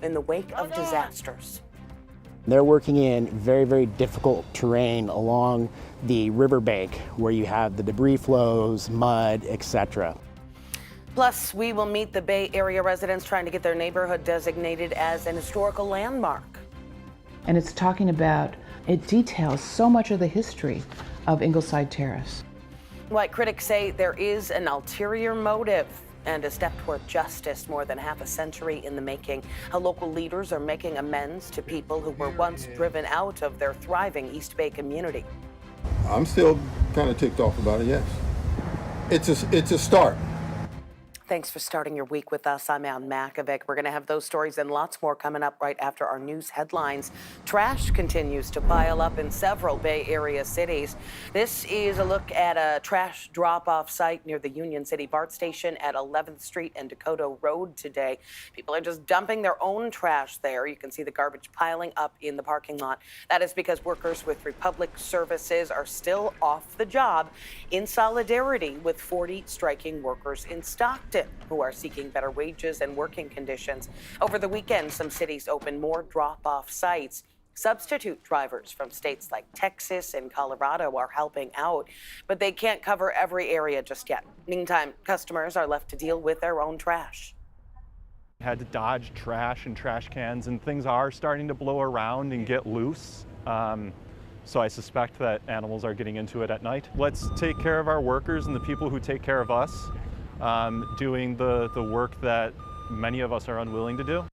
in the wake of disasters. They're working in very, very difficult terrain along the riverbank where you have the debris flows, mud, etc. Plus, we will meet the Bay Area residents trying to get their neighborhood designated as an historical landmark. And it's talking about, it details so much of the history of Ingleside Terrace. What critics say there is an ulterior motive and a step toward justice more than half a century in the making. How local leaders are making amends to people who were once driven out of their thriving East Bay community. I'm still kind of ticked off about it, yes. It's a start. Thanks for starting your week with us. I'm Ann Makovic. We're going to have those stories and lots more coming up right after our news headlines. Trash continues to pile up in several Bay Area cities. This is a look at a trash drop-off site near the Union City BART station at 11th Street and Dakota Road today. People are just dumping their own trash there. You can see the garbage piling up in the parking lot. That is because workers with Republic Services are still off the job in solidarity with 40 striking workers in Stockton who are seeking better wages and working conditions. Over the weekend, some cities opened more drop-off sites. Substitute drivers from states like Texas and Colorado are helping out, but they can't cover every area just yet. Meantime, customers are left to deal with their own trash. Had to dodge trash and trash cans, and things are starting to blow around and get loose. So I suspect that animals are getting into it at night. Let's take care of our workers and the people who take care of us, doing the work that many of us are unwilling to do.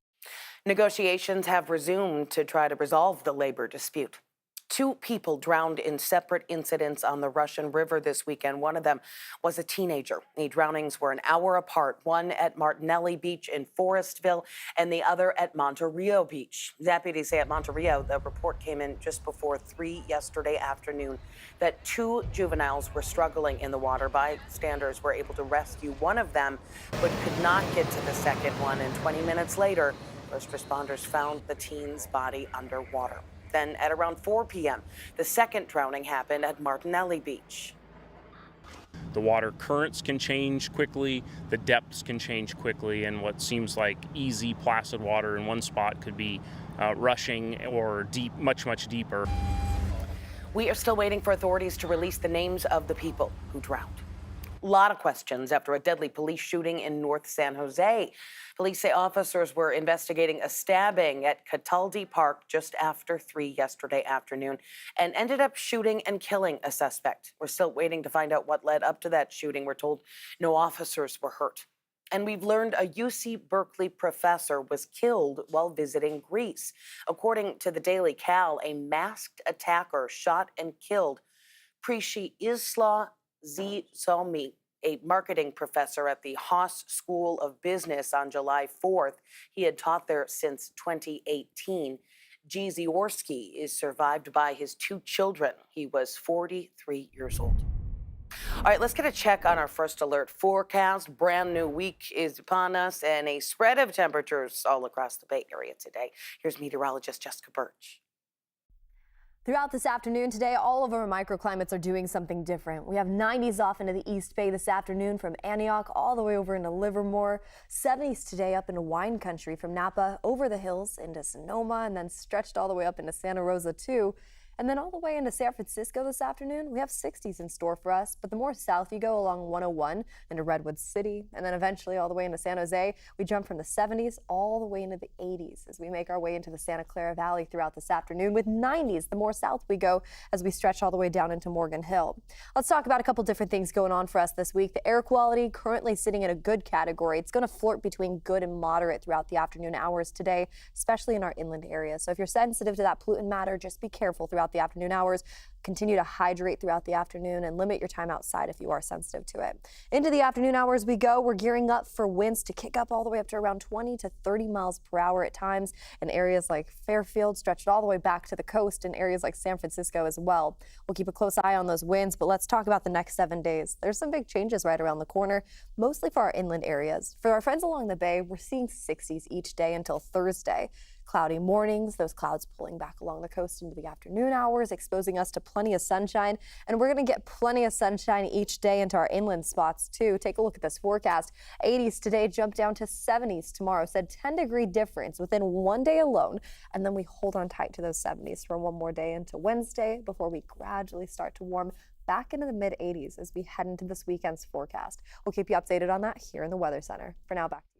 Negotiations have resumed to try to resolve the labor dispute. 2 people drowned in separate incidents on the Russian River this weekend. One of them was a teenager. The drownings were an hour apart, one at Martinelli Beach in Forestville and the other at Monterey Beach. Deputies say at Monterey, the report came in just before 3 yesterday afternoon that 2 juveniles were struggling in the water. Bystanders were able to rescue one of them, but could not get to the second one. And 20 minutes later, first responders found the teen's body underwater. Then at around 4 p.m., the second drowning happened at Martinelli Beach. The water currents can change quickly, the depths can change quickly, and what seems like easy, placid water in one spot could be rushing or deep, much, much deeper. We are still waiting for authorities to release the names of the people who drowned. A lot of questions after a deadly police shooting in North San Jose. Police say officers were investigating a stabbing at Cataldi Park just after 3 yesterday afternoon and ended up shooting and killing a suspect. We're still waiting to find out what led up to that shooting. We're told no officers were hurt. And we've learned a UC Berkeley professor was killed while visiting Greece. According to the Daily Cal, a masked attacker shot and killed Prishi Isla Zomi, a marketing professor at the Haas School of Business, on July 4th. He had taught there since 2018. Giziorski is survived by his 2 children. He was 43 years old. All right, let's get a check on our first alert forecast. Brand new week is upon us and a spread of temperatures all across the Bay Area today. Here's meteorologist Jessica Birch. Throughout this afternoon today, all of our microclimates are doing something different. We have 90s off into the East Bay this afternoon from Antioch all the way over into Livermore. 70s today up into wine country from Napa over the hills into Sonoma and then stretched all the way up into Santa Rosa too. And then all the way into San Francisco this afternoon, we have 60s in store for us. But the more south you go along 101 into Redwood City, and then eventually all the way into San Jose, we jump from the 70s all the way into the 80s as we make our way into the Santa Clara Valley throughout this afternoon, with 90s the more south we go as we stretch all the way down into Morgan Hill. Let's talk about a couple different things going on for us this week. The air quality currently sitting in a good category. It's going to flirt between good and moderate throughout the afternoon hours today, especially in our inland areas. So if you're sensitive to that pollutant matter, just be careful throughout the afternoon hours. Continue to hydrate throughout the afternoon and limit your time outside if you are sensitive to it. Into the afternoon hours we go. We're gearing up for winds to kick up all the way up to around 20 to 30 miles per hour at times in areas like Fairfield, stretched all the way back to the coast, in areas like San Francisco as well. We'll keep a close eye on those winds, but let's talk about the next 7 days. There's some big changes right around the corner, mostly for our inland areas. For our friends along the bay, we're seeing 60s each day until Thursday. Cloudy mornings, those clouds pulling back along the coast into the afternoon hours, exposing us to plenty of sunshine, and we're going to get plenty of sunshine each day into our inland spots too. Take a look at this forecast. 80s today, jump down to 70s tomorrow. Said 10-degree difference within one day alone, and then we hold on tight to those 70s for one more day into Wednesday before we gradually start to warm back into the mid-80s as we head into this weekend's forecast. We'll keep you updated on that here in the Weather Center. For now, back to you.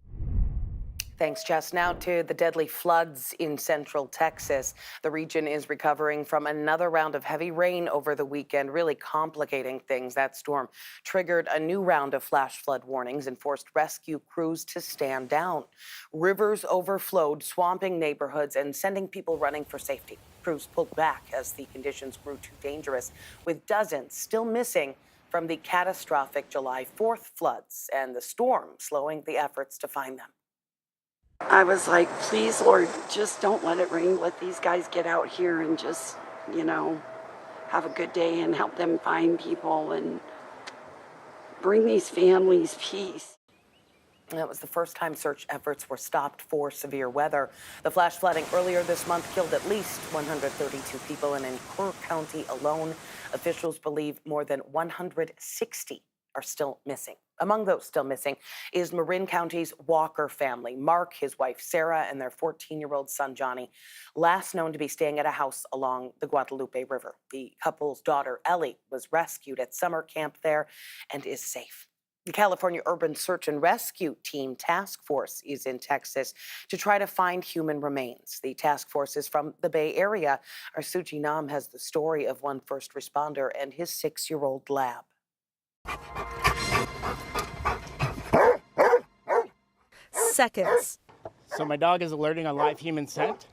Thanks, Jess. Now to the deadly floods in central Texas. The region is recovering from another round of heavy rain over the weekend, really complicating things. That storm triggered a new round of flash flood warnings and forced rescue crews to stand down. Rivers overflowed, swamping neighborhoods and sending people running for safety. Crews pulled back as the conditions grew too dangerous, with dozens still missing from the catastrophic July 4th floods and the storm slowing the efforts to find them. I was like, please, Lord, just don't let it rain. Let these guys get out here and just, have a good day and help them find people and bring these families peace. That was the first time search efforts were stopped for severe weather. The flash flooding earlier this month killed at least 132 people, and in Kerr County alone, officials believe more than 160 are still missing. Among those still missing is Marin County's Walker family. Mark, his wife Sarah, and their 14-year-old son Johnny, last known to be staying at a house along the Guadalupe River. The couple's daughter Ellie was rescued at summer camp there and is safe. The California Urban Search and Rescue Team Task Force is in Texas to try to find human remains. The task force is from the Bay Area. Our Suji Nam has the story of one first responder and his 6-year-old lab. Seconds. So my dog is alerting on live human scent.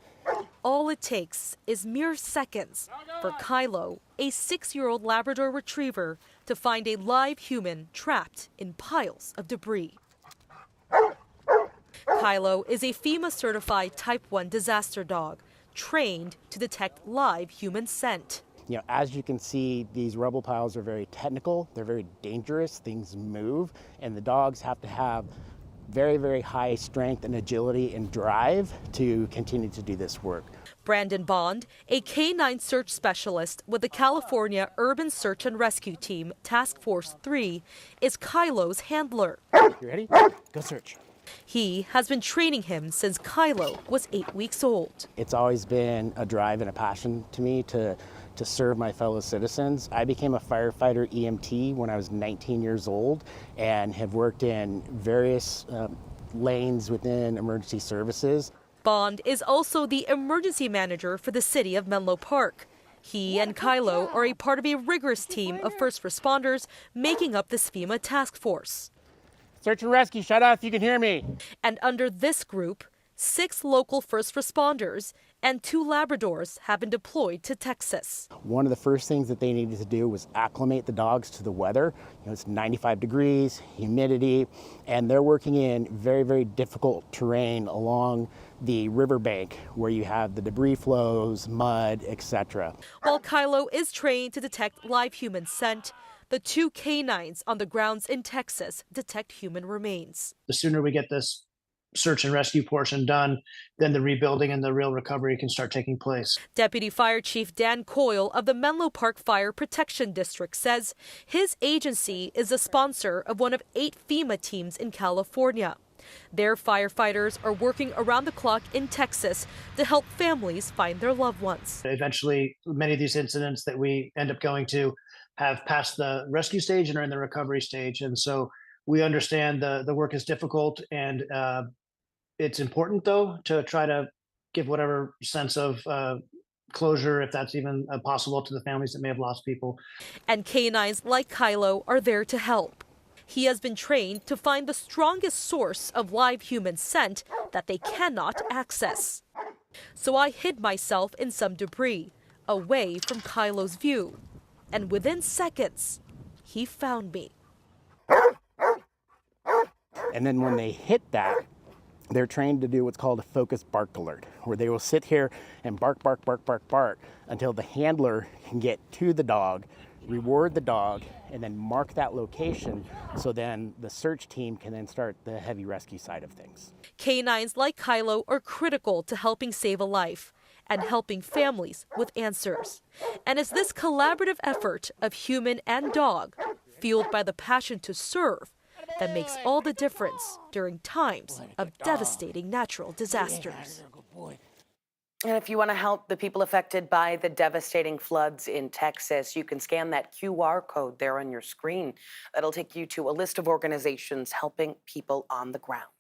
All it takes is mere seconds for Kylo, a 6-year-old Labrador retriever, to find a live human trapped in piles of debris. Kylo is a FEMA-certified Type 1 disaster dog, trained to detect live human scent. As you can see, these rubble piles are very technical. They're very dangerous. Things move, and the dogs have to have very, very high strength and agility and drive to continue to do this work. Brandon Bond, a K-9 search specialist with the California Urban Search and Rescue Team Task Force 3, is Kylo's handler. You ready? Go search. He has been training him since Kylo was 8 weeks old. It's always been a drive and a passion to me to serve my fellow citizens. I became a firefighter EMT when I was 19 years old and have worked in various lanes within emergency services. Bond is also the emergency manager for the city of Menlo Park. He and Kylo are a part of a rigorous team of first responders making up this FEMA task force. Search and rescue, shut up if you can hear me. And under this group, 6 local first responders and 2 Labradors have been deployed to Texas. One of the first things that they needed to do was acclimate the dogs to the weather. It's 95 degrees, humidity, and they're working in very, very difficult terrain along the riverbank where you have the debris flows, mud, etc. While Kylo is trained to detect live human scent, the 2 canines on the grounds in Texas detect human remains. The sooner we get this search and rescue portion done, then the rebuilding and the real recovery can start taking place. Deputy Fire Chief Dan Coyle of the Menlo Park Fire Protection District says his agency is a sponsor of one of 8 FEMA teams in California. Their firefighters are working around the clock in Texas to help families find their loved ones. Eventually, many of these incidents that we end up going to have passed the rescue stage and are in the recovery stage. And so we understand the work is difficult, and it's important, though, to try to give whatever sense of closure, if that's even possible, to the families that may have lost people. And canines like Kylo are there to help. He has been trained to find the strongest source of live human scent that they cannot access. So I hid myself in some debris, away from Kylo's view. And within seconds, he found me. And then when they hit that, they're trained to do what's called a focused bark alert, where they will sit here and bark, bark, bark, bark, bark until the handler can get to the dog, reward the dog, and then mark that location, so then the search team can then start the heavy rescue side of things. Canines like Kylo are critical to helping save a life, and helping families with answers. And it's this collaborative effort of human and dog, fueled by the passion to serve, that makes all the difference during times of devastating natural disasters. And if you want to help the people affected by the devastating floods in Texas, you can scan that QR code there on your screen. That'll take you to a list of organizations helping people on the ground.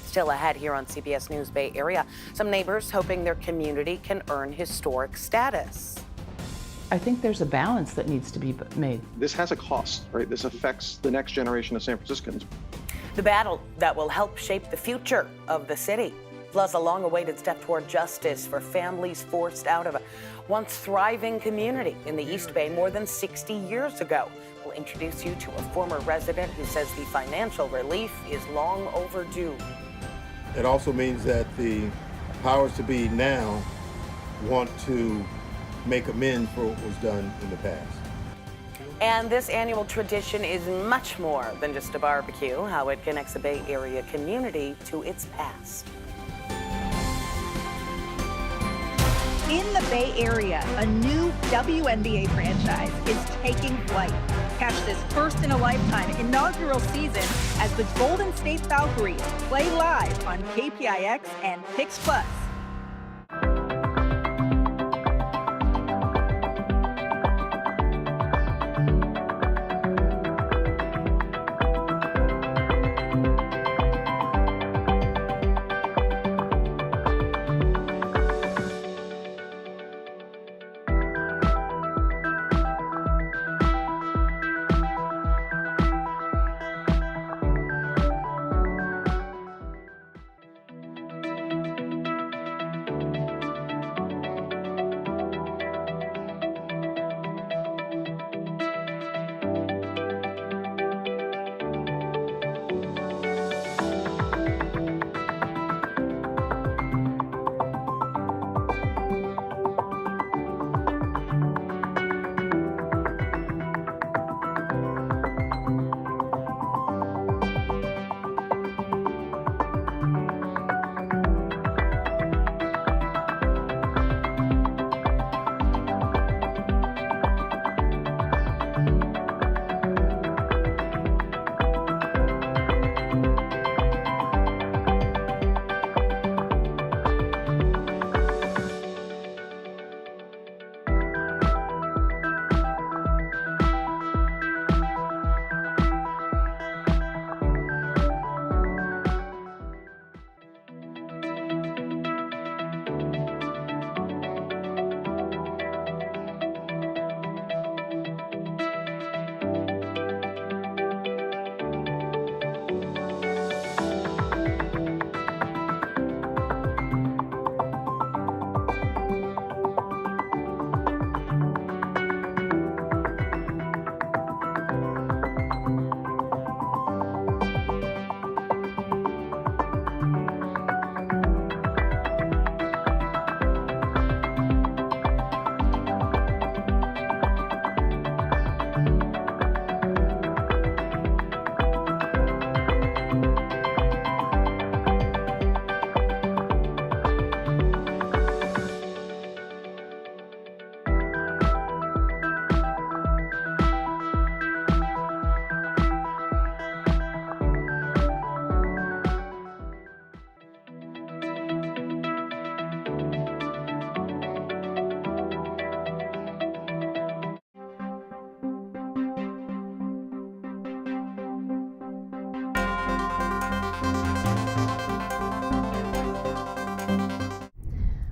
Still ahead here on CBS News Bay Area, some neighbors hoping their community can earn historic status. I think there's a balance that needs to be made. This has a cost, right? This affects the next generation of San Franciscans. The battle that will help shape the future of the city. Plus, a long-awaited step toward justice for families forced out of a once thriving community in the East Bay more than 60 years ago. We'll introduce you to a former resident who says the financial relief is long overdue. It also means that the powers to be now want to make amends for what was done in the past. And this annual tradition is much more than just a barbecue, how it connects the Bay Area community to its past. In the Bay Area, a new WNBA franchise is taking flight. Catch this first-in-a-lifetime inaugural season as the Golden State Valkyries play live on KPIX and Pix Plus.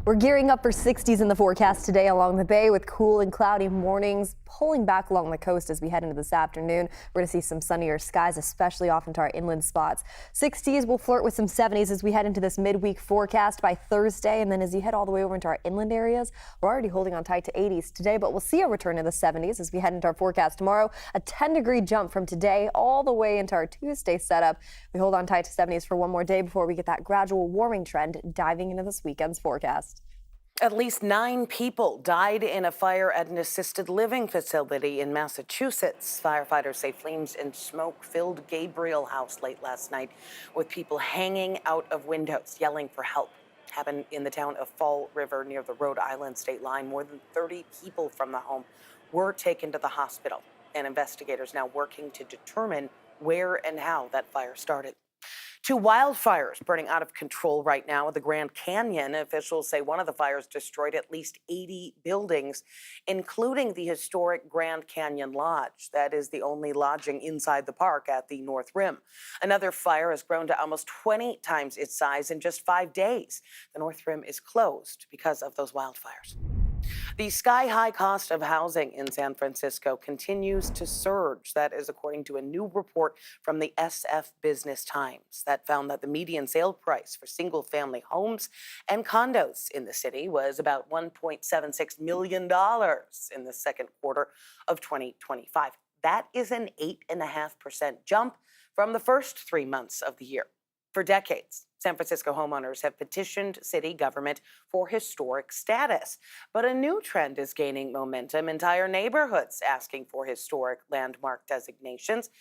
We're gearing up for 60s in the forecast today along the bay with cool and cloudy mornings, pulling back along the coast as we head into this afternoon. We're going to see some sunnier skies, especially off into our inland spots. 60s will flirt with some 70s as we head into this midweek forecast by Thursday. And then as you head all the way over into our inland areas, we're already holding on tight to 80s today, but we'll see a return to the 70s as we head into our forecast tomorrow. A 10-degree jump from today all the way into our Tuesday setup. We hold on tight to 70s for one more day before we get that gradual warming trend diving into this weekend's forecast. At least 9 people died in a fire at an assisted living facility in Massachusetts. Firefighters say flames and smoke filled Gabriel House late last night with people hanging out of windows yelling for help. happened in the town of Fall River near the Rhode Island state line. More than 30 people from the home were taken to the hospital, and investigators now working to determine where and how that fire started. Two wildfires burning out of control right now at the Grand Canyon. Officials say one of the fires destroyed at least 80 buildings, including the historic Grand Canyon Lodge. That is the only lodging inside the park at the North Rim. Another fire has grown to almost 20 times its size in just 5 days. The North Rim is closed because of those wildfires. The sky-high cost of housing in San Francisco continues to surge. That is according to a new report from the SF Business Times that found that the median sale price for single-family homes and condos in the city was about $1.76 million in the second quarter of 2025. That is an 8.5% jump from the first 3 months of the year. For decades, San Francisco homeowners have petitioned city government for historic status. But a new trend is gaining momentum. Entire neighborhoods asking for historic landmark designations.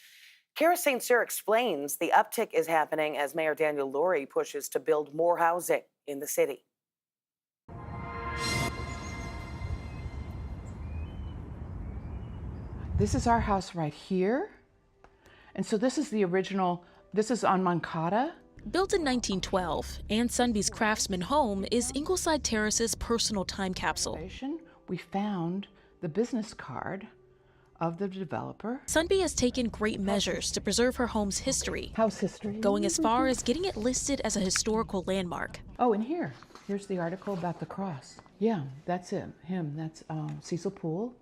Kara St. Cyr explains the uptick is happening as Mayor Daniel Lurie pushes to build more housing in the city. This is our house right here. And so this is the original, this is on Moncada. Built in 1912, Ann Sunby's Craftsman home is Ingleside Terrace's personal time capsule. We found the business card of the developer. Sunby has taken great measures to preserve her home's history. House history. Going as far as getting it listed as a historical landmark. Oh, and here's the article about the cross. Yeah, that's him. That's Cecil Poole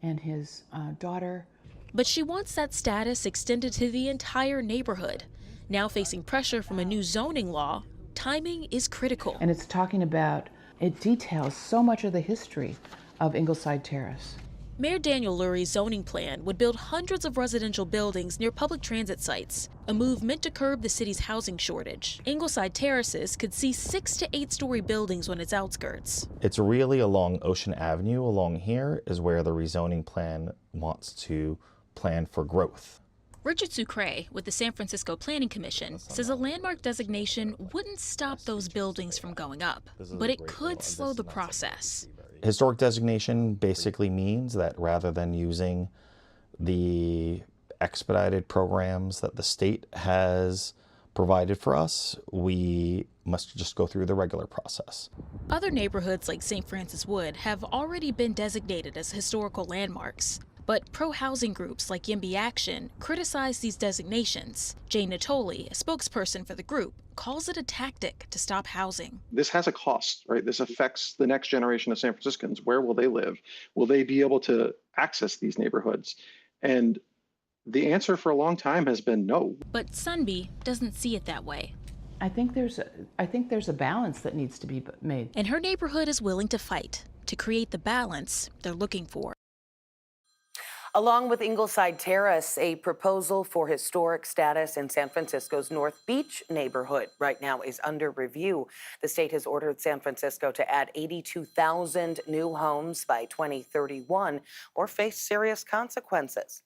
and his daughter. But she wants that status extended to the entire neighborhood. Now facing pressure from a new zoning law, timing is critical. And it's talking about, it details so much of the history of Ingleside Terrace. Mayor Daniel Lurie's zoning plan would build hundreds of residential buildings near public transit sites, a move meant to curb the city's housing shortage. Ingleside Terraces could see 6 to 8 story buildings on its outskirts. It's really along Ocean Avenue. Along here is where the rezoning plan wants to plan for growth. Richard Sucre with the San Francisco Planning Commission says a landmark designation wouldn't stop those buildings from going up, but it could slow the process. Historic designation basically means that rather than using the expedited programs that the state has provided for us, we must just go through the regular process. Other neighborhoods like St. Francis Wood have already been designated as historical landmarks. But pro-housing groups like YIMBY Action criticize these designations. Jane Natoli, a spokesperson for the group, calls it a tactic to stop housing. This has a cost, right? This affects the next generation of San Franciscans. Where will they live? Will they be able to access these neighborhoods? And the answer for a long time has been no. But Sunby doesn't see it that way. I think there's a balance that needs to be made. And her neighborhood is willing to fight to create the balance they're looking for. Along with Ingleside Terrace, a proposal for historic status in San Francisco's North Beach neighborhood right now is under review. The state has ordered San Francisco to add 82,000 new homes by 2031 or face serious consequences.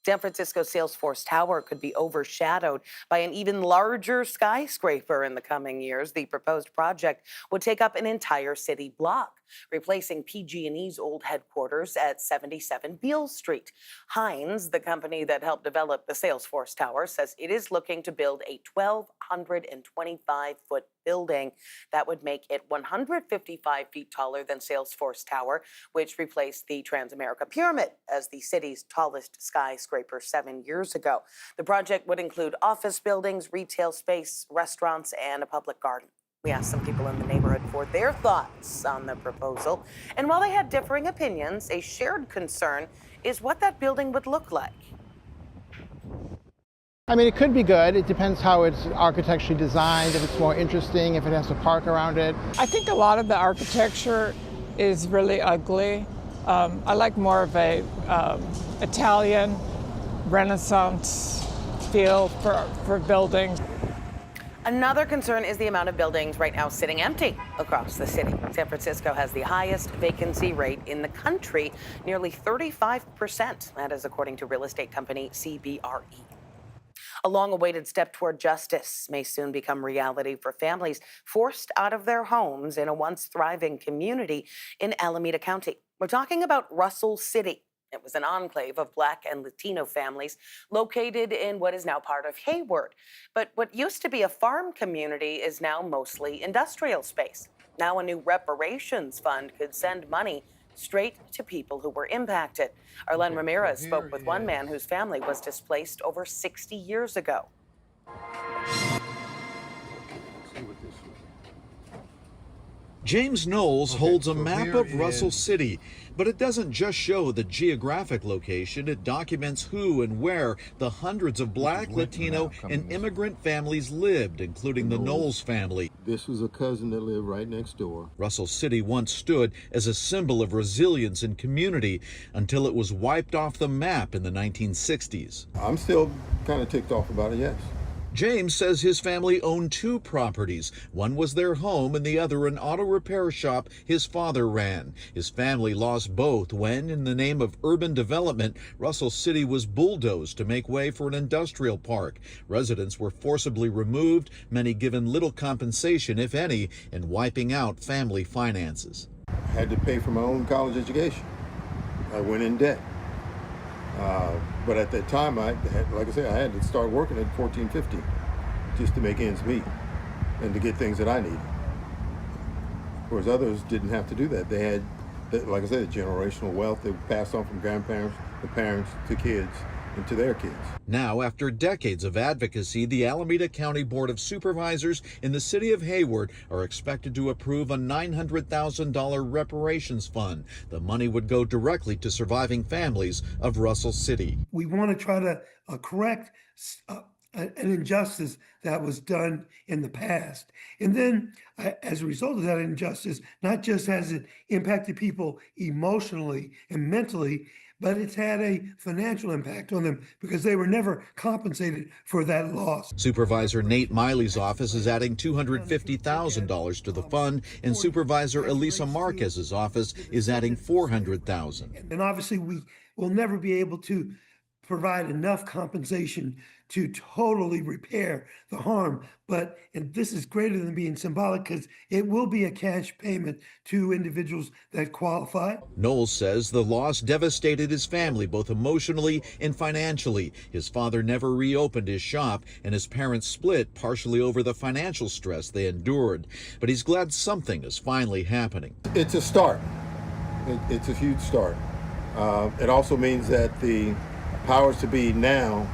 San Francisco's Salesforce Tower could be overshadowed by an even larger skyscraper in the coming years. The proposed project would take up an entire city block, replacing PG&E's old headquarters at 77 Beale Street. Hines, the company that helped develop the Salesforce Tower, says it is looking to build a 1,225-foot building that would make it 155 feet taller than Salesforce Tower, which replaced the Transamerica Pyramid as the city's tallest skyscraper 7 years ago. The project would include office buildings, retail space, restaurants, and a public garden. We asked some people in the neighborhood for their thoughts on the proposal. And while they had differing opinions, a shared concern is what that building would look like. I mean, it could be good. It depends how it's architecturally designed, if it's more interesting, if it has a park around it. I think a lot of the architecture is really ugly. I like more of a Italian Renaissance feel for buildings. Another concern is the amount of buildings right now sitting empty across the city. San Francisco has the highest vacancy rate in the country, nearly 35%. That is according to real estate company CBRE. A long-awaited step toward justice may soon become reality for families forced out of their homes in a once thriving community in Alameda County. We're talking about Russell City. It was an enclave of Black and Latino families located in what is now part of Hayward. But what used to be a farm community is now mostly industrial space. Now a new reparations fund could send money straight to people who were impacted. Arlen Ramirez spoke with one man whose family was displaced over 60 years ago. James Knowles holds a map of Russell City, but it doesn't just show the geographic location, it documents who and where the hundreds of Black, Latino, and immigrant families lived, including the Knowles family. This was a cousin that lived right next door. Russell City once stood as a symbol of resilience and community until it was wiped off the map in the 1960s. I'm still kind of ticked off about it, yes. James says his family owned two properties. One was their home and the other an auto repair shop his father ran. His family lost both when, in the name of urban development, Russell City was bulldozed to make way for an industrial park. Residents were forcibly removed, many given little compensation, if any, and wiping out family finances. I had to pay for my own college education. I went in debt. But at that time, like I said, I had to start working at 14, 15 just to make ends meet and to get things that I needed. Whereas others didn't have to do that. They had, like I said, generational wealth that passed on from grandparents to parents to kids and to their kids. Now, after decades of advocacy, the Alameda County Board of Supervisors in the city of Hayward are expected to approve a $900,000 reparations fund. The money would go directly to surviving families of Russell City. We want to try to correct an injustice that was done in the past. And then as a result of that injustice, not just has it impacted people emotionally and mentally, but it's had a financial impact on them because they were never compensated for that loss. Supervisor Nate Miley's office is adding $250,000 to the fund, and Supervisor Elisa Marquez's office is adding $400,000. And obviously we will never be able to provide enough compensation to totally repair the harm. And this is greater than being symbolic because it will be a cash payment to individuals that qualify. Knowles says the loss devastated his family both emotionally and financially. His father never reopened his shop, and his parents split partially over the financial stress they endured. But he's glad something is finally happening. It's a start. It's a huge start. It also means that the powers to be now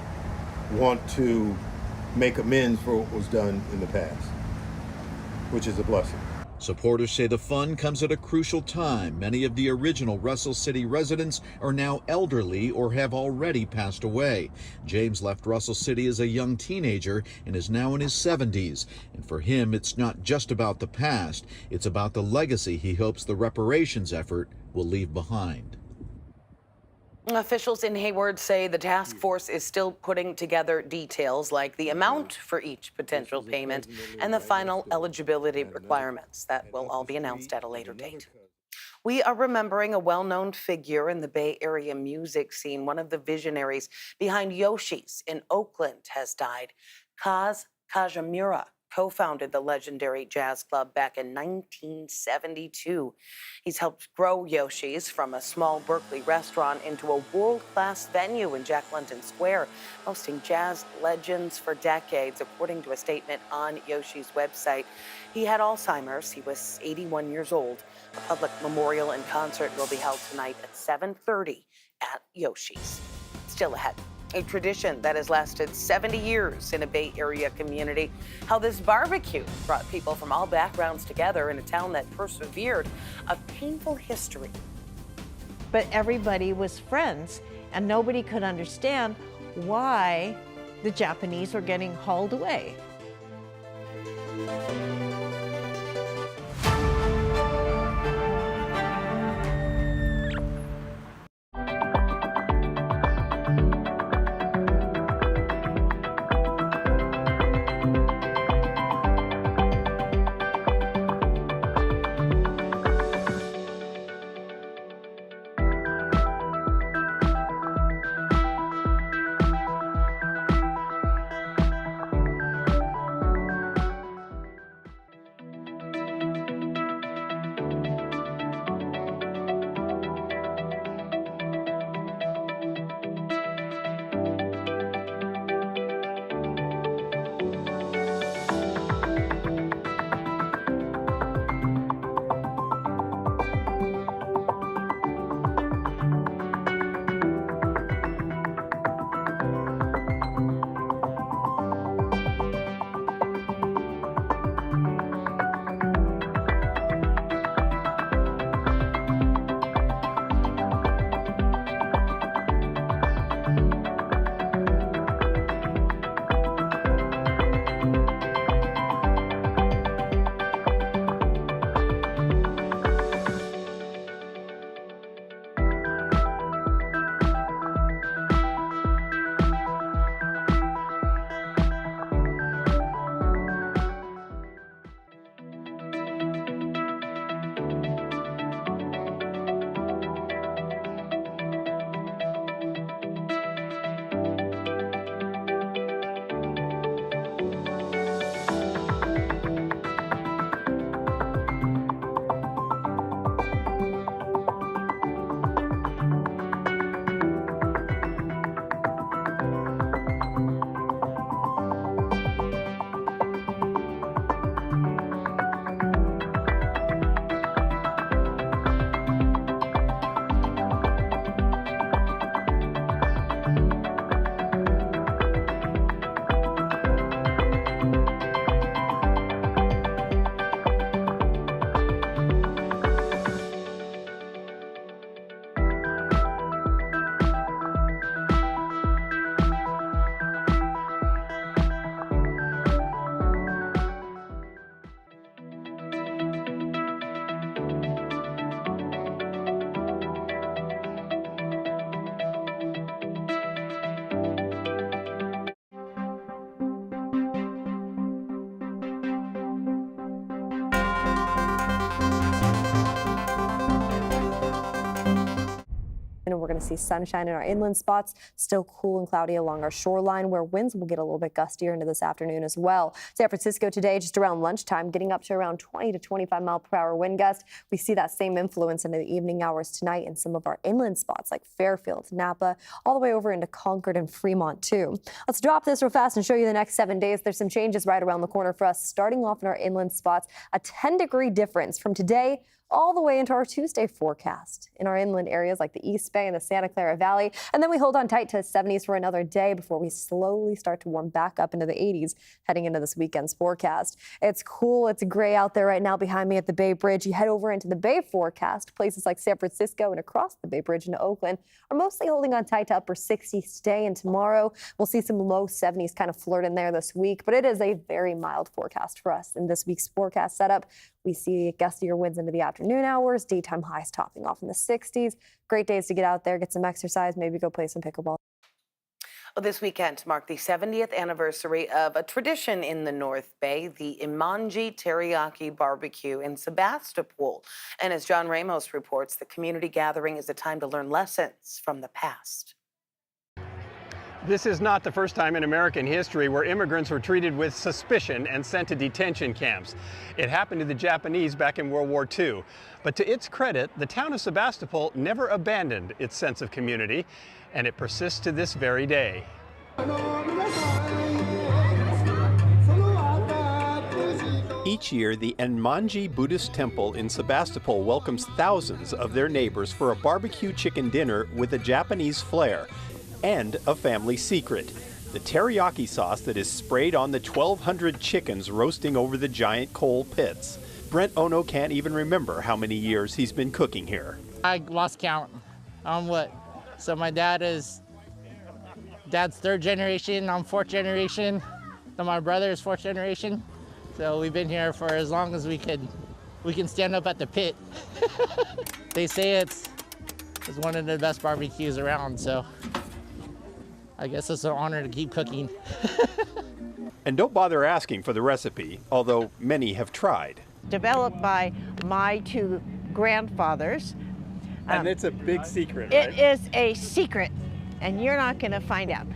want to make amends for what was done in the past, which is a blessing. Supporters say the fund comes at a crucial time. Many of the original Russell City residents are now elderly or have already passed away. James left Russell City as a young teenager and is now in his 70s. And for him, it's not just about the past, it's about the legacy he hopes the reparations effort will leave behind. Officials in Hayward say the task force is still putting together details like the amount for each potential payment and the final eligibility requirements. That will all be announced at a later date. We are remembering a well-known figure in the Bay Area music scene. One of the visionaries behind Yoshi's in Oakland has died. Kaz Kajimura co-founded the legendary jazz club back in 1972. He's helped grow Yoshi's from a small Berkeley restaurant into a world-class venue in Jack London Square, hosting jazz legends for decades, according to a statement on Yoshi's website. He had Alzheimer's. He was 81 years old. A public memorial and concert will be held tonight at 7:30 at Yoshi's. Still ahead, a tradition that has lasted 70 years in a Bay Area community. How this barbecue brought people from all backgrounds together in a town that persevered a painful history. But everybody was friends, and nobody could understand why the Japanese were getting hauled away. afternoon, we're going to see sunshine in our inland spots, still cool and cloudy along our shoreline, where winds will get a little bit gustier into this afternoon as well. San Francisco today, just around lunchtime, getting up to around 20 to 25 mile per hour wind gust. We see that same influence into the evening hours tonight in some of our inland spots like Fairfield, Napa, all the way over into Concord and Fremont too. Let's drop this real fast and show you the next 7 days. There's some changes right around the corner for us, starting off in our inland spots, a 10-degree difference from today all the way into our Tuesday forecast in our inland areas like the East Bay and the Santa Clara Valley. And then we hold on tight to 70s for another day before we slowly start to warm back up into the 80s heading into this weekend's forecast. It's cool. It's gray out there right now behind me at the Bay Bridge. You head over into the Bay forecast. Places like San Francisco and across the Bay Bridge into Oakland are mostly holding on tight to upper 60s today and tomorrow. We'll see some low 70s kind of flirt in there this week, but it is a very mild forecast for us in this week's forecast setup. We see gustier winds into the afternoon hours, daytime highs topping off in the 60s. Great days to get out there, get some exercise, maybe go play some pickleball. Well, this weekend marked the 70th anniversary of a tradition in the North Bay, the Imanji Teriyaki Barbecue in Sebastopol. And as John Ramos reports, the community gathering is a time to learn lessons from the past. This is not the first time in American history where immigrants were treated with suspicion and sent to detention camps. It happened to the Japanese back in World War II. But to its credit, the town of Sebastopol never abandoned its sense of community, and it persists to this very day. Each year, the Enmanji Buddhist Temple in Sebastopol welcomes thousands of their neighbors for a barbecue chicken dinner with a Japanese flair. And a family secret, the teriyaki sauce that is sprayed on the 1,200 chickens roasting over the giant coal pits. Brent Ono can't even remember how many years he's been cooking here. I lost count on what. So my dad's third generation, I'm fourth generation, then my brother is fourth generation. So we've been here for as long as we can stand up at the pit. They say it's one of the best barbecues around, so I guess it's an honor to keep cooking. And don't bother asking for the recipe, although many have tried. Developed by my two grandfathers. And it's a big secret, right? It is a secret, and you're not going to find out.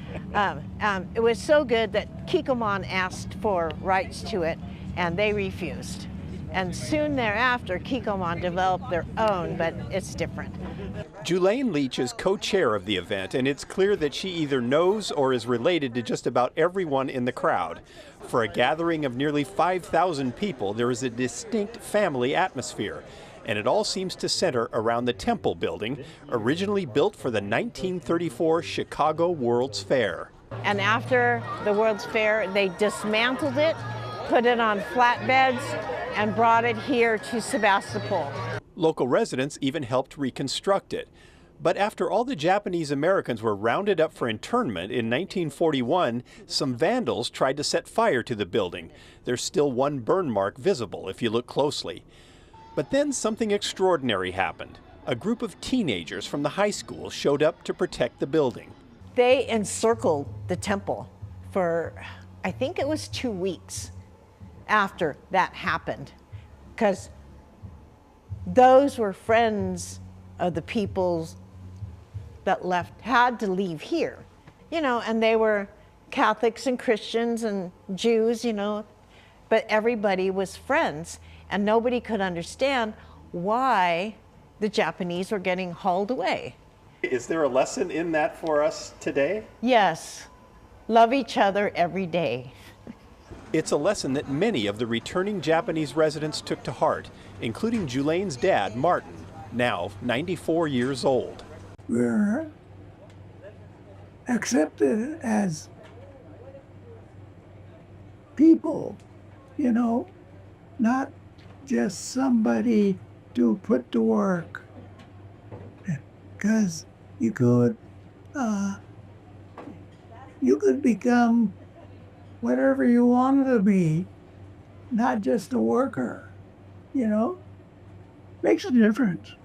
It was so good that Kikkoman asked for rights to it, and they refused. And soon thereafter, Kikkoman developed their own, but it's different. Julaine Leach is co-chair of the event, and it's clear that she either knows or is related to just about everyone in the crowd. For a gathering of nearly 5,000 people, there is a distinct family atmosphere, and it all seems to center around the Temple building, originally built for the 1934 Chicago World's Fair. And after the World's Fair, they dismantled it, put it on flatbeds, and brought it here to Sebastopol. Local residents even helped reconstruct it. But after all the Japanese Americans were rounded up for internment in 1941, some vandals tried to set fire to the building. There's still one burn mark visible if you look closely. But then something extraordinary happened. A group of teenagers from the high school showed up to protect the building. They encircled the temple for, I think it was 2 weeks after that happened, because those were friends of the peoples that had to leave here, and they were Catholics and Christians and Jews, but everybody was friends, and nobody could understand why the Japanese were getting hauled away. Is there a lesson in that for us today? Yes, love each other every day. It's a lesson that many of the returning Japanese residents took to heart, including Julaine's dad, Martin, now 94 years old. We're accepted as people, not just somebody to put to work. Because you could become whatever you wanted to be, not just a worker, makes a difference.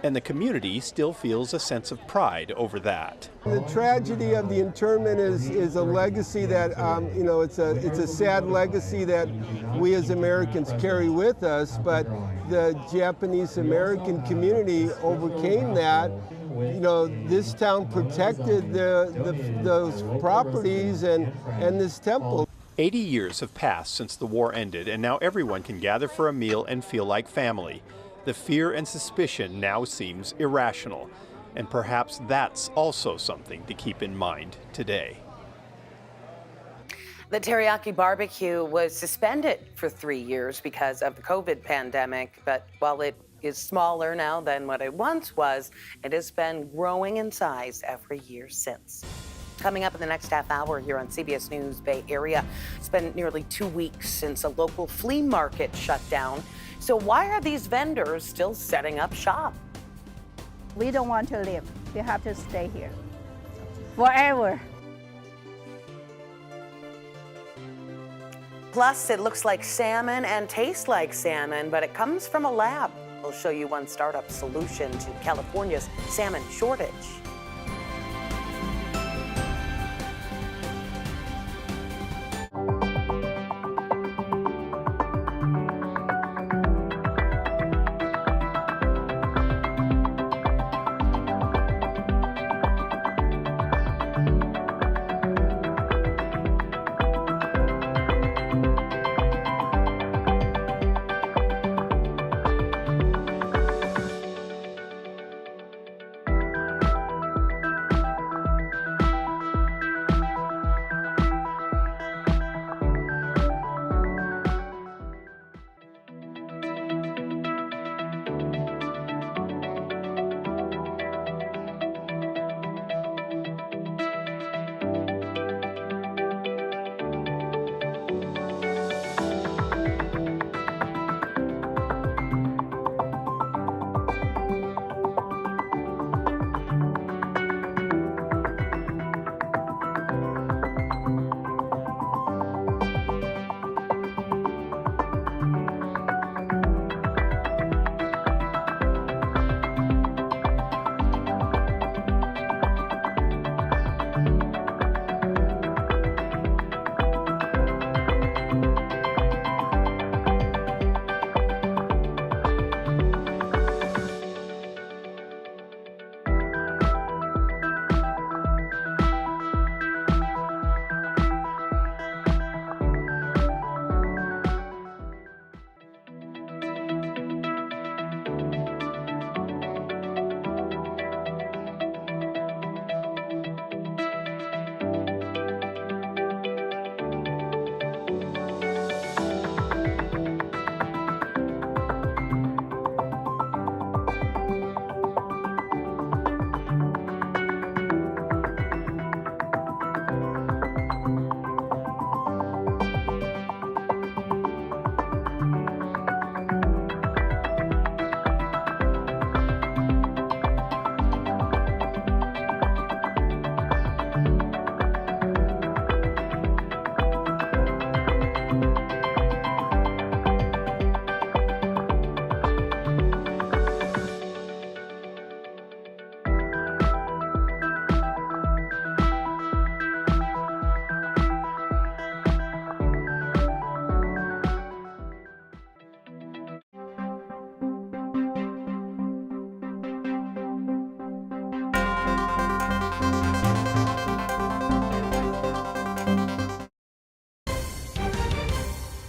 And the community still feels a sense of pride over that. The tragedy of the internment is a legacy that, it's a sad legacy that we as Americans carry with us, but the Japanese American community overcame that you know, this town protected those properties and this temple. 80 years have passed since the war ended, and now everyone can gather for a meal and feel like family. The fear and suspicion now seems irrational, and perhaps that's also something to keep in mind today. The teriyaki barbecue was suspended for 3 years because of the COVID pandemic, but while it is smaller now than what it once was, it has been growing in size every year since. Coming up in the next half hour here on CBS News Bay Area, it's been nearly 2 weeks since a local flea market shut down. So why are these vendors still setting up shop? We don't want to leave. We have to stay here forever. Plus, it looks like salmon and tastes like salmon, but it comes from a lab. We'll show you one startup solution to California's salmon shortage.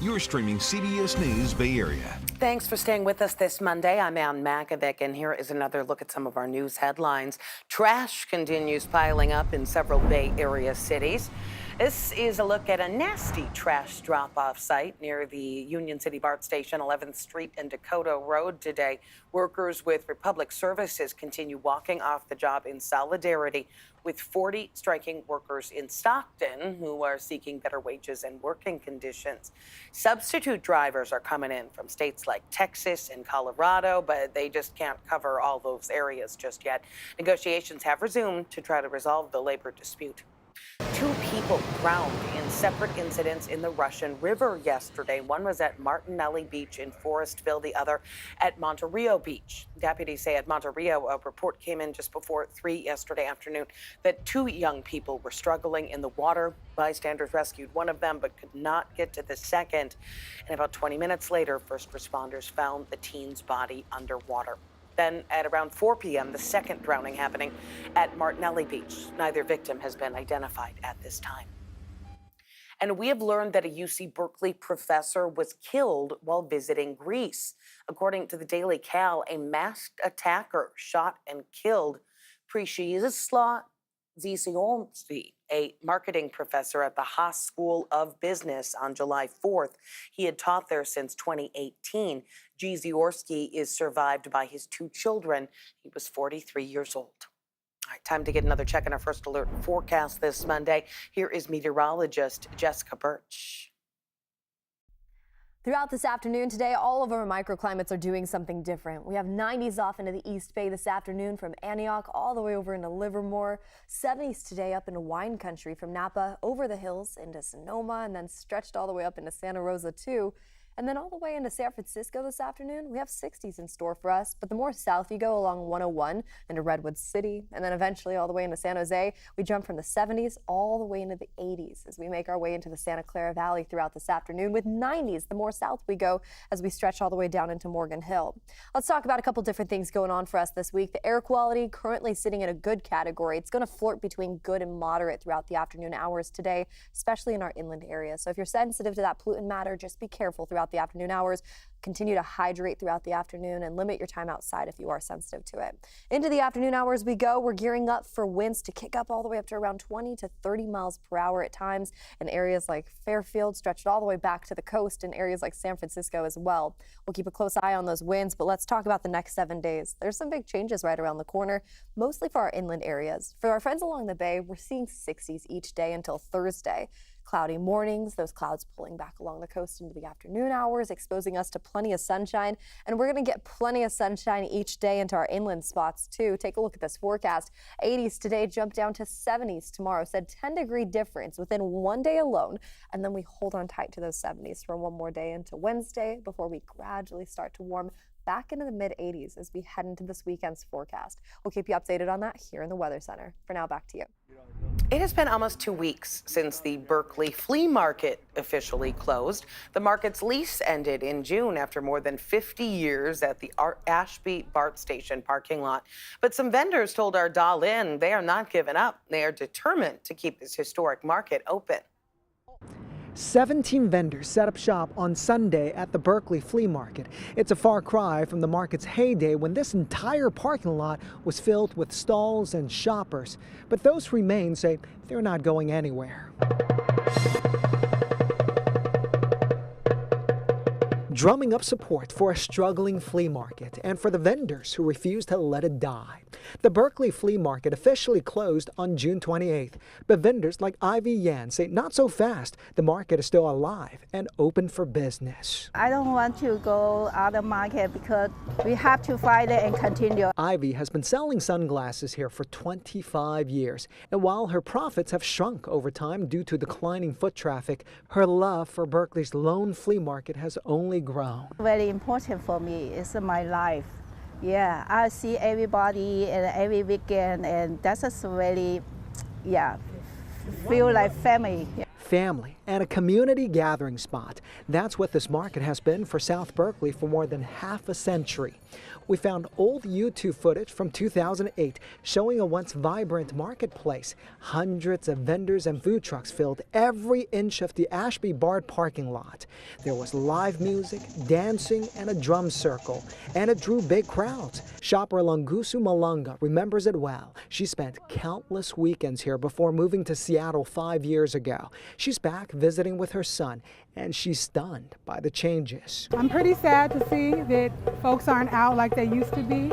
You're streaming CBS News Bay Area. Thanks for staying with us this Monday. I'm Ann Makovic, and here is another look at some of our news headlines. Trash continues piling up in several Bay Area cities. This is a look at a nasty trash drop-off site near the Union City BART station, 11th Street and Dakota Road today. Workers with Republic Services continue walking off the job in solidarity with 40 striking workers in Stockton who are seeking better wages and working conditions. Substitute drivers are coming in from states like Texas and Colorado, but they just can't cover all those areas just yet. Negotiations have resumed to try to resolve the labor dispute. 2 people drowned in separate incidents in the Russian River yesterday. One was at Martinelli Beach in Forestville, the other at Monterey Beach. Deputies say at Monterey, a report came in just before 3 yesterday afternoon that 2 young people were struggling in the water. Bystanders rescued one of them but could not get to the second. And about 20 minutes later, first responders found the teen's body underwater. Then at around 4 p.m., the second drowning happening at Martinelli Beach. Neither victim has been identified at this time. And we have learned that a UC Berkeley professor was killed while visiting Greece. According to the Daily Cal, a masked attacker shot and killed Przemysław Zisiolski, a marketing professor at the Haas School of Business, on July 4th. He had taught there since 2018. Zisiolski is survived by his 2 children. He was 43 years old. All right, time to get another check on our first alert forecast this Monday. Here is meteorologist Jessica Birch. Throughout this afternoon today, all of our microclimates are doing something different. We have 90s off into the East Bay this afternoon from Antioch all the way over into Livermore. 70s today up into wine country from Napa over the hills into Sonoma and then stretched all the way up into Santa Rosa too. And then all the way into San Francisco this afternoon, we have 60s in store for us. But the more south you go along 101 into Redwood City, and then eventually all the way into San Jose, we jump from the 70s all the way into the 80s as we make our way into the Santa Clara Valley throughout this afternoon, with 90s the more south we go as we stretch all the way down into Morgan Hill. Let's talk about a couple different things going on for us this week. The air quality currently sitting in a good category. It's going to flirt between good and moderate throughout the afternoon hours today, especially in our inland area. So if you're sensitive to that pollutant matter, just be careful throughout the afternoon hours. Continue to hydrate throughout the afternoon and limit your time outside if you are sensitive to it. Into the afternoon hours we go. We're gearing up for winds to kick up all the way up to around 20 to 30 miles per hour at times in areas like Fairfield, stretched all the way back to the coast, and areas like San Francisco as well. We'll keep a close eye on those winds, but let's talk about the next 7 days. There's some big changes right around the corner, mostly for our inland areas. For our friends along the bay, we're seeing 60s each day until Thursday. Cloudy mornings, those clouds pulling back along the coast into the afternoon hours, exposing us to plenty of sunshine. And we're going to get plenty of sunshine each day into our inland spots too. Take a look at this forecast. 80s today, jump down to 70s tomorrow. Said 10-degree difference within 1 day alone. And then we hold on tight to those 70s for one more day into Wednesday before we gradually start to warm back into the mid-80s as we head into this weekend's forecast. We'll keep you updated on that here in the Weather Center. For now, back to you. It has been almost 2 weeks since the Berkeley Flea Market officially closed. The market's lease ended in June after more than 50 years at the Ashby BART station parking lot. But some vendors told our Doll In they are not giving up. They are determined to keep this historic market open. 17 vendors set up shop on Sunday at the Berkeley Flea Market. It's a far cry from the market's heyday when this entire parking lot was filled with stalls and shoppers. But those who remain say they're not going anywhere. Drumming up support for a struggling flea market and for the vendors who refuse to let it die. The Berkeley Flea Market officially closed on June 28th, but vendors like Ivy Yan say not so fast. The market is still alive and open for business. I don't want to go out of market because we have to fight it and continue. Ivy has been selling sunglasses here for 25 years, and while her profits have shrunk over time due to declining foot traffic, her love for Berkeley's lone flea market has only grown. Very important for me. It's my life. Yeah, I see everybody and every weekend, and that's just really, feel like family. Family and a community gathering spot. That's what this market has been for South Berkeley for more than half a century. We found old YouTube footage from 2008 showing a once vibrant marketplace. Hundreds of vendors and food trucks filled every inch of the Ashby BART parking lot. There was live music, dancing, and a drum circle, and it drew big crowds. Shopper Langusu Malanga remembers it well. She spent countless weekends here before moving to Seattle 5 years ago. She's back visiting with her son, and she's stunned by the changes. I'm pretty sad to see that folks aren't out like they used to be,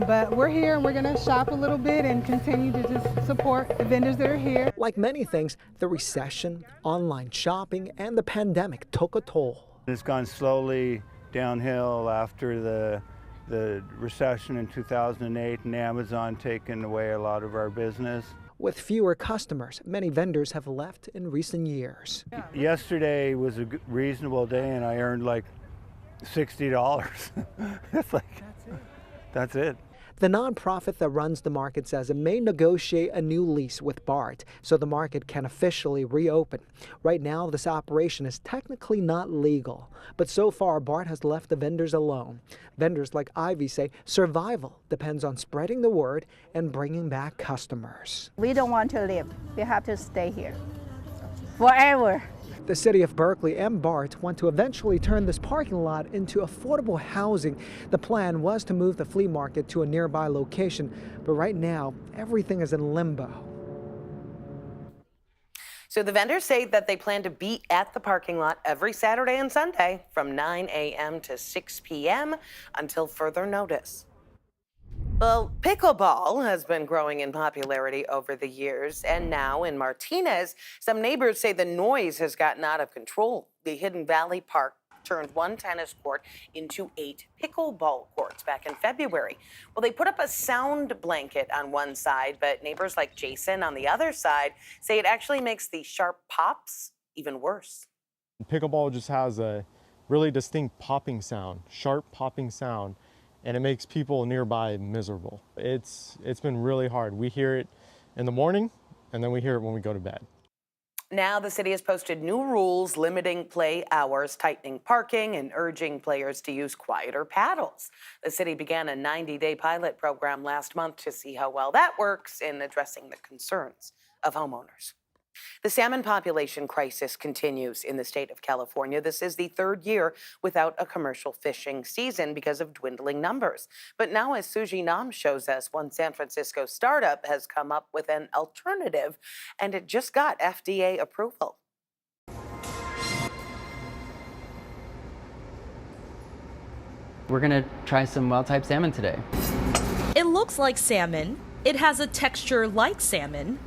but we're here and we're going to shop a little bit and continue to just support the vendors that are here. Like many things, the recession, online shopping, and the pandemic took a toll. It's gone slowly downhill after the recession in 2008 and Amazon taking away a lot of our business. With fewer customers, many vendors have left in recent years. Yesterday was a reasonable day and I earned like $60. It's like, that's it. The nonprofit that runs the market says it may negotiate a new lease with BART so the market can officially reopen. Right now, this operation is technically not legal, but so far BART has left the vendors alone. Vendors like Ivy say survival depends on spreading the word and bringing back customers. We don't want to leave. We have to stay here forever. The city of Berkeley and BART want to eventually turn this parking lot into affordable housing. The plan was to move the flea market to a nearby location, but right now, everything is in limbo. So the vendors say that they plan to be at the parking lot every Saturday and Sunday from 9 a.m. to 6 p.m. until further notice. Well, pickleball has been growing in popularity over the years, and now in Martinez, some neighbors say the noise has gotten out of control. The Hidden Valley Park turned one tennis court into 8 pickleball courts back in February. Well, they put up a sound blanket on one side, but neighbors like Jason on the other side say it actually makes the sharp pops even worse. Pickleball just has a really distinct popping sound, sharp popping sound, and it makes people nearby miserable. It's been really hard. We hear it in the morning, and then we hear it when we go to bed. Now the city has posted new rules limiting play hours, tightening parking, and urging players to use quieter paddles. The city began a 90-day pilot program last month to see how well that works in addressing the concerns of homeowners. The salmon population crisis continues in the state of California. This is the 3rd year without a commercial fishing season because of dwindling numbers. But now, as Suji Nam shows us, one San Francisco startup has come up with an alternative, and it just got FDA approval. We're gonna try some wild-type salmon today. It looks like salmon. It has a texture like salmon.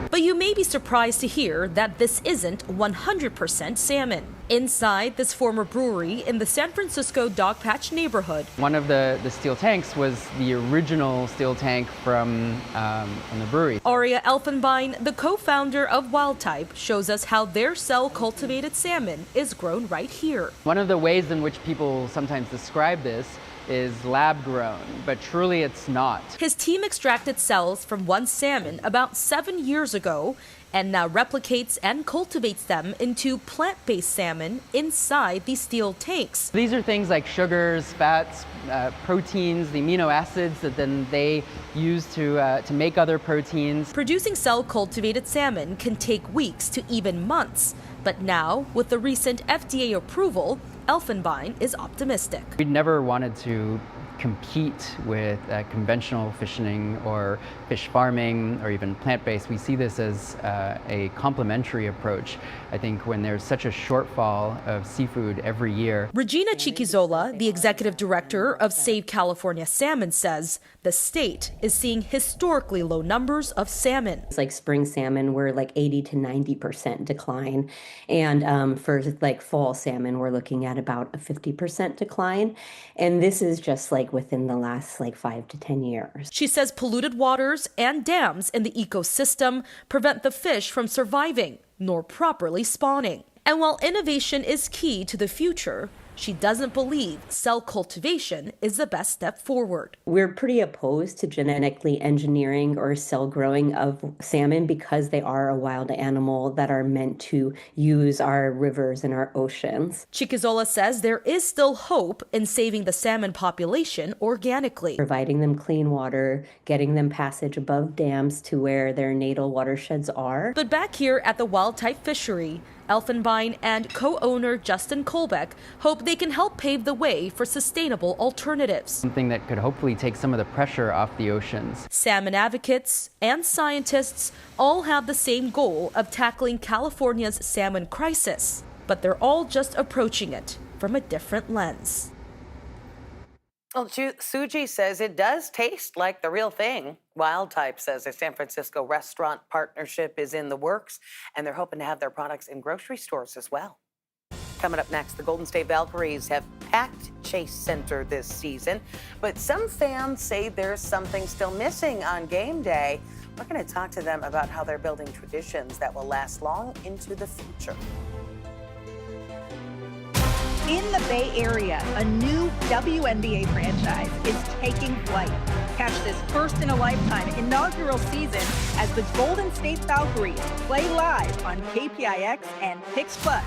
But you may be surprised to hear that this isn't 100% salmon. Inside this former brewery in the San Francisco Dogpatch neighborhood. One of the steel tanks was the original steel tank from the brewery. Aria Elfenbein, the co-founder of Wild Type, shows us how their cell-cultivated salmon is grown right here. One of the ways in which people sometimes describe this is lab grown, but truly it's not. His team extracted cells from one salmon about 7 years ago and now replicates and cultivates them into plant-based salmon inside these steel tanks. These are things like sugars, fats, proteins, the amino acids that then they use to make other proteins. Producing cell-cultivated salmon can take weeks to even months, but now, with the recent FDA approval, Elfenbein is optimistic. We never wanted to compete with conventional fishing or fish farming or even plant-based. We see this as a complementary approach. I think when there's such a shortfall of seafood every year. Regina Chiquizola, the executive director of Save California Salmon, says the state is seeing historically low numbers of salmon. It's like spring salmon, we're like 80 to 90% decline. And for like fall salmon, we're looking at about a 50% decline. And this is just like within the last 5 to 10 years. She says polluted waters and dams in the ecosystem prevent the fish from surviving nor properly spawning. And while innovation is key to the future, she doesn't believe cell cultivation is the best step forward. We're pretty opposed to genetically engineering or cell growing of salmon because they are a wild animal that are meant to use our rivers and our oceans. Chiquizola says there is still hope in saving the salmon population organically. Providing them clean water, getting them passage above dams to where their natal watersheds are. But back here at the Wild Type Fishery, Elfenbein and co-owner Justin Kolbeck hope they can help pave the way for sustainable alternatives. Something that could hopefully take some of the pressure off the oceans. Salmon advocates and scientists all have the same goal of tackling California's salmon crisis, but they're all just approaching it from a different lens. Well, Suji says it does taste like the real thing. Wild Type says a San Francisco restaurant partnership is in the works, and they're hoping to have their products in grocery stores as well. Coming up next, the Golden State Valkyries have packed Chase Center this season, but some fans say there's something still missing on game day. We're going to talk to them about how they're building traditions that will last long into the future. In the Bay Area, a new WNBA franchise is taking flight. Catch this first-in-a-lifetime inaugural season as the Golden State Valkyries play live on KPIX and Pix Plus.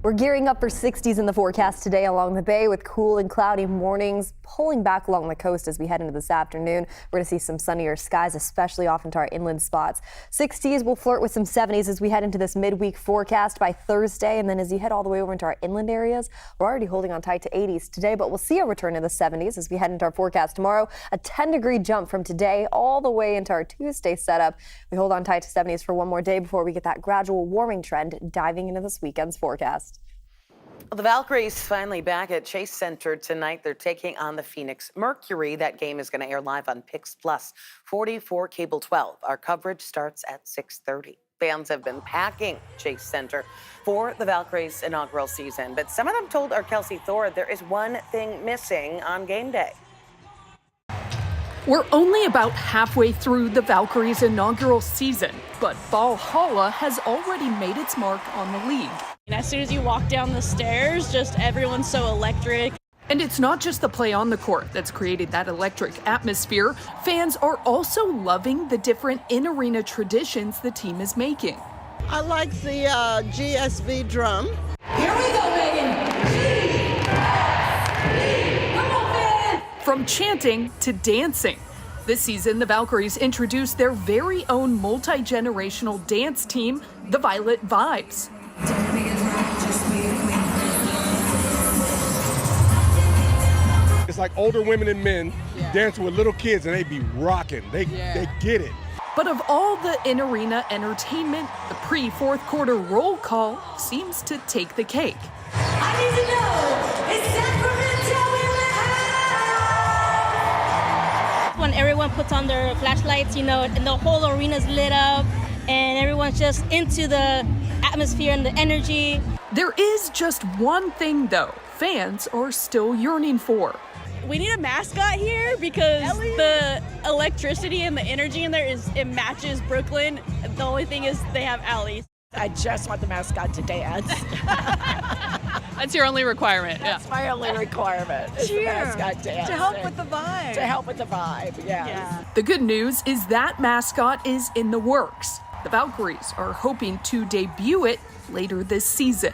We're gearing up for 60s in the forecast today along the bay with cool and cloudy mornings, pulling back along the coast as we head into this afternoon. We're going to see some sunnier skies, especially off into our inland spots. 60s will flirt with some 70s as we head into this midweek forecast by Thursday. And then as you head all the way over into our inland areas, we're already holding on tight to 80s today, but we'll see a return to the 70s as we head into our forecast tomorrow. A 10-degree jump from today all the way into our Tuesday setup. We hold on tight to 70s for one more day before we get that gradual warming trend diving into this weekend's forecast. Well, the Valkyries finally back at Chase Center tonight. They're taking on the Phoenix Mercury. That game is going to air live on Pix Plus 44 Cable 12. Our coverage starts at 6:30. Fans have been packing Chase Center for the Valkyries' inaugural season, but some of them told our Kelsey Thor there is one thing missing on game day. We're only about halfway through the Valkyries' inaugural season, but Valhalla has already made its mark on the league. And as soon as you walk down the stairs, just everyone's so electric. And it's not just the play on the court that's created that electric atmosphere. Fans are also loving the different in-arena traditions the team is making. I like the GSB drum. Here we go, Megan! Come on, fans! From chanting to dancing. This season, the Valkyries introduced their very own multi-generational dance team, the Violet Vibes. It's like older women and men dancing with little kids, and they be rocking. They get it. But of all the in-arena entertainment, the pre-fourth quarter roll call seems to take the cake. I need to know, is Sacramento in the house? When everyone puts on their flashlights, you know, and the whole arena's lit up, and everyone's just into the atmosphere and the energy. There is just one thing, though, fans are still yearning for. We need a mascot here because the electricity and the energy in there it matches Brooklyn. The only thing is they have alleys. I just want the mascot to dance. That's your only requirement. That's my only requirement. Is the mascot dance. To help with the vibe. To help with the vibe, yes. Yeah. The good news is that mascot is in the works. The Valkyries are hoping to debut it later this season.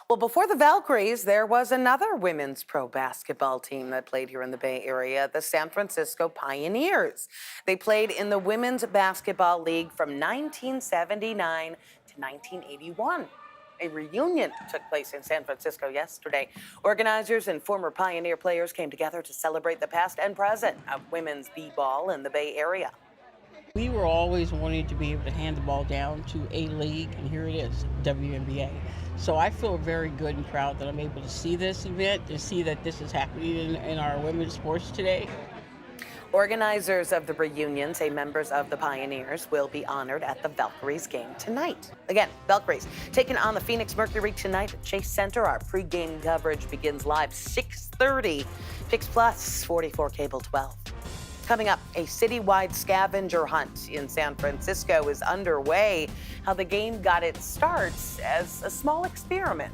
Well, before the Valkyries, there was another women's pro basketball team that played here in the Bay Area, the San Francisco Pioneers. They played in the Women's Basketball League from 1979 to 1981. A reunion took place in San Francisco yesterday. Organizers and former Pioneer players came together to celebrate the past and present of women's b-ball in the Bay Area. We were always wanting to be able to hand the ball down to a league, and here it is, WNBA. So I feel very good and proud that I'm able to see this event, to see that this is happening in our women's sports today. Organizers of the reunion say members of the Pioneers will be honored at the Valkyries game tonight. Again, Valkyries taking on the Phoenix Mercury tonight at Chase Center. Our pregame coverage begins live 6:30. Pix Plus, 44 Cable 12. Coming up, a citywide scavenger hunt in San Francisco is underway. How the game got its start as a small experiment.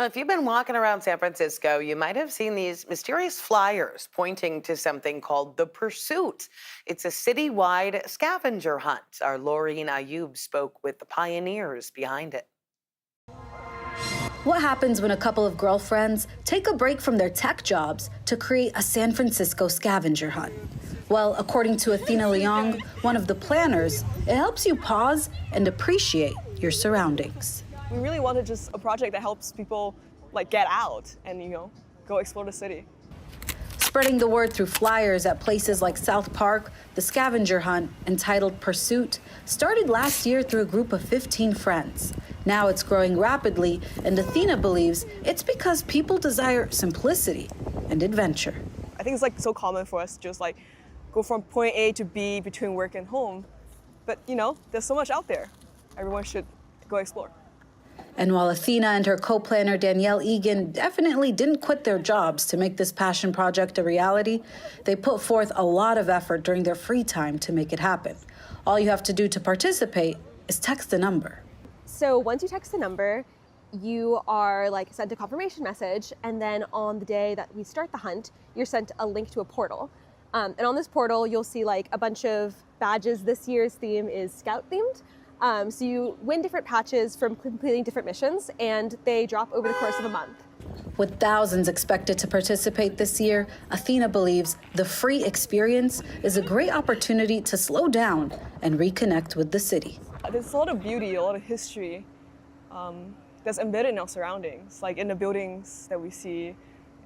If you've been walking around San Francisco, you might have seen these mysterious flyers pointing to something called The Pursuit. It's a citywide scavenger hunt. Our Laureen Ayub spoke with the pioneers behind it. What happens when a couple of girlfriends take a break from their tech jobs to create a San Francisco scavenger hunt? Well, according to Athena Leong, one of the planners, it helps you pause and appreciate your surroundings. We really wanted just a project that helps people like get out and, go explore the city. Spreading the word through flyers at places like South Park, the scavenger hunt, entitled Pursuit, started last year through a group of 15 friends. Now it's growing rapidly, and Athena believes it's because people desire simplicity and adventure. I think it's like so common for us to just like go from point A to B between work and home. But you know, there's so much out there. Everyone should go explore. And while Athena and her co-planner Danielle Egan definitely didn't quit their jobs to make this passion project a reality, they put forth a lot of effort during their free time to make it happen. All you have to do to participate is text a number. So once you text the number, you are like sent a confirmation message, and then on the day that we start the hunt, you're sent a link to a portal. And on this portal, you'll see like a bunch of badges. This year's theme is Scout themed. So you win different patches from completing different missions, and they drop over the course of a month. With thousands expected to participate this year, Athena believes the free experience is a great opportunity to slow down and reconnect with the city. There's a lot of beauty, a lot of history that's embedded in our surroundings, like in the buildings that we see,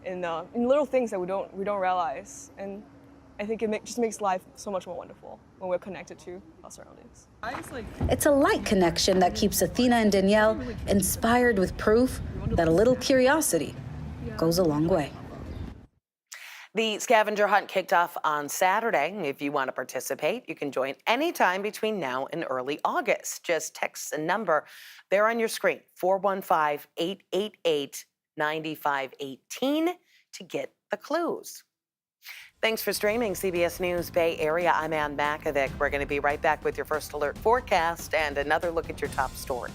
in little things that we don't realize. And I think it just makes life so much more wonderful when we're connected to our surroundings. It's a light connection that keeps Athena and Danielle inspired with proof that a little curiosity goes a long way. The scavenger hunt kicked off on Saturday. If you want to participate, you can join anytime between now and early August. Just text the number there on your screen, 415-888-9518, to get the clues. Thanks for streaming CBS News Bay Area. I'm Ann Makovic. We're going to be right back with your first alert forecast and another look at your top stories.